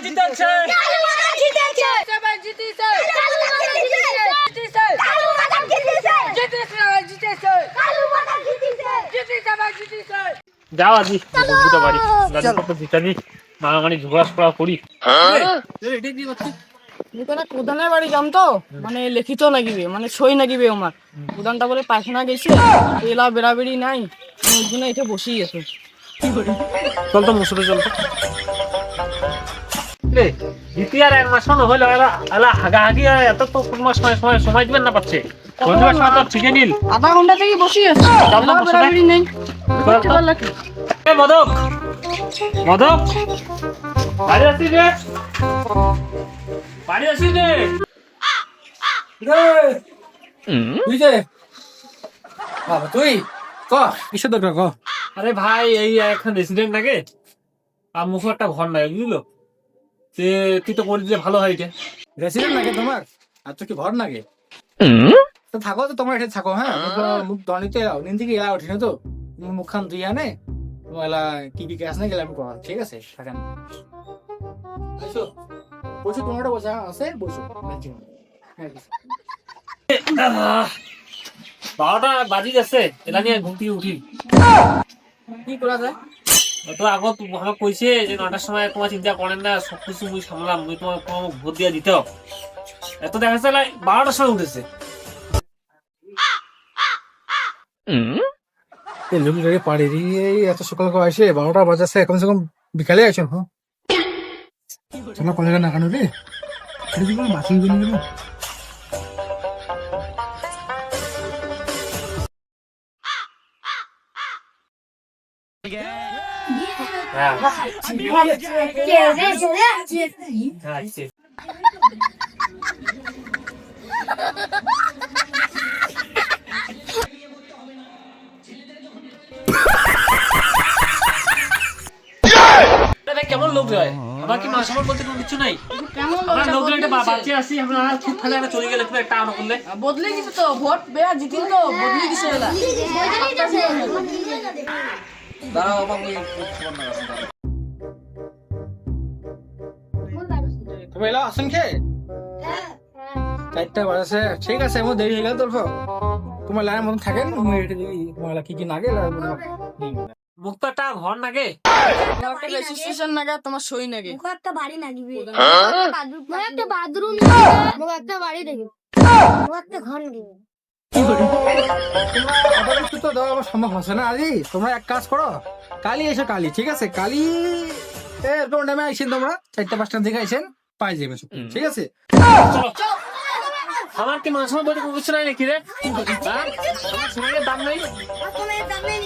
জিতেছে ভাই জিতেছে যাও আজি দুটো বাড়ি জিতানি মারামারি ঝগড়া করি প্রধানের বাড়ি যাম তো মানে লিখিত নাগিবে মানে সই নাগিবে আমার প্রধানটা বলে পায়খানা গেছে এলা বেড়াবেড়ি নাই ওই জন্য এটা বসেই আছে কি করি চল তো মুসুরে চল তো রে দ্বিতীয় এক মাস না হইলো এলা হাগাহাগি এত তো কোন মাস সময় দিবেন না পাচ্ছে বন্ধুরা সাথে তো ঠিক নীল আধা ঘন্টা থেকে বসেই আছে এলা বেড়াবেড়ি নেই এ মদক বাড়ি আসি রে তুই যে বাবা তুই ক কিসের দরকার ক আরে ভাই এই এখন রেসিডেন্ট নাকি আর মুখে একটা ঘর নাই বুঝলো সে তুই তো করে দিলে ভালো হয় এটা রেসিডেন্ট লাগে তোমার আর তো কি ঘর লাগে তো থাকো তো তোমার এটা থাকো হ্যাঁ মুখ দনিতে এলাও নিন থেকে এলা উঠি না তো তুমি মুখখান ধুই আনে তোমার এলা কি কি গ্যাস না গেলে আমি করা ঠিক আছে থাকেন বসো বসো তোমার বসা আছে বসো বারোটা বাজি যাচ্ছে এটা নিয়ে ঘুমটি উঠি কি করা যায় তো আগত আমাকে কইছে যে 9টার সময় তোমার চিন্তা করেন না সবকিছু মুই সামলাম মুই তোমার ভোট দিয়া দিত এত দেখা যাচ্ছে 12টার সময় উঠেছে লোক পাড়ি এই এত সকাল করে আসে 12টা বাজাচ্ছে কমসে কম বিকালে আসো হ্যাঁ চলো কলেজে না কেন রে মাছি গেল হ্যাঁ কেমন লোক হয় আমার কি মান সম্মান বলতে কোনো কিছু নাই আমরা লোকজন একটা বাচ্চা আছি আমরা খুব ফেলে আমরা চলে গেলে একটা আনো করলে বদলে গেছে তো ভোট বেয়া জিতিল তো বদলে গেছে এলা দাঁড়াও বাবা তুমি এলা আসেন খেয়ে 4টা বাজাছে ঠিক আছে আমার দেরি হয়ে গেল তোর তোমার লাইনের মতন থাকেন তুমি এটা দেখি তোমার কি কি লাগে মুক্ত একটা ঘর নাগে একটা রেজিস্ট্রেশন নাগা তোমার সই নাগে একটা বাড়ি নাগিবে একটা বাথরুম একটা বাড়ি নাগিবে একটা ঘর নাগিবে তো দেওয়া সম্ভব হচ্ছে না আজি তোমরা এক কাজ করো কালি এসো কালি ঠিক আছে কালি এরকম টাইমে আইসেন তোমরা 4টা 5টার দিকে আইসেন পাই যাবে ঠিক আছে আমার কি মান সম্মান বলতে কোনো কিছু নাই নাকি রে আমার সময়ের দাম নাই দাম নেই